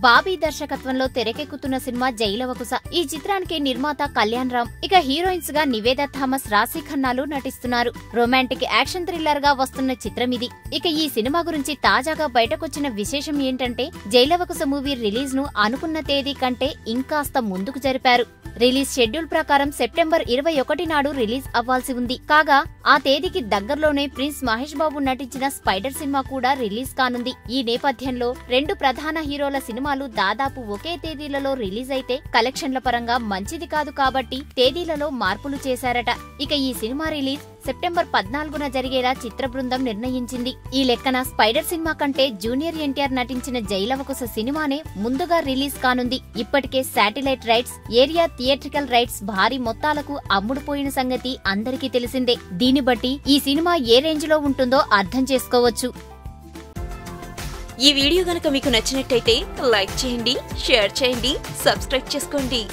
బాబీ దర్శకత్వంలో తెరకెక్కుతున్న సినిమా జైలవకుశ. ఈ చిత్రానికి నిర్మాత కళ్యాణ్ రామ్, ఇక హీరోయిన్స్ గా నివేద థామస్, రాశి ఖన్నాలు నటిస్తున్నారు. రొమాంటిక్ యాక్షన్ థ్రిల్లర్ గా వస్తున్న చిత్రం ఇది. ఇక ఈ సినిమా గురించి తాజాగా బయటకొచ్చిన విశేషం ఏంటంటే జైలవకుశ మూవీ రిలీజ్ ను అనుకున్న తేదీ కంటే ఇంకాస్త ముందుకు జరిపారు. రిలీజ్ షెడ్యూల్ ప్రకారం సెప్టెంబర్ 21 నాడు రిలీజ్ అవ్వాల్సి ఉంది. కాగా ఆ తేదీకి దగ్గరలోనే ప్రిన్స్ మహేష్ బాబు నటించిన స్పైడర్ సినిమా కూడా రిలీజ్ కానుంది. ఈ నేపథ్యంలో రెండు ప్రధాన హీరోల సినిమాలు దాదాపు ఒకే తేదీలలో రిలీజ్ అయితే కలెక్షన్ల పరంగా మంచిది కాదు కాబట్టి తేదీలలో మార్పులు చేశారట. ఇక ఈ సినిమా రిలీజ్ సెప్టెంబర్ 14న జరిగేలా చిత్ర బృందం నిర్ణయించింది. ఈ లెక్కన స్పైడర్ సినిమా కంటే జూనియర్ ఎన్టీఆర్ నటించిన జైలవకుశ సినిమానే ముందుగా రిలీజ్ కానుంది. ఇప్పటికే satellite rights, area theatrical rights భారీ మొత్తాలకు అమ్ముడుపోయిన సంగతి అందరికీ తెలిసిందే. దీన్ని బట్టి ఈ సినిమా ఏ రేంజ్ లో ఉంటుందో అర్థం చేసుకోవచ్చు. ఈ వీడియో గనుక మీకు నచ్చినట్టయితే లైక్ చేయండి, షేర్ చేయండి, సబ్స్క్రైబ్ చేసుకోండి.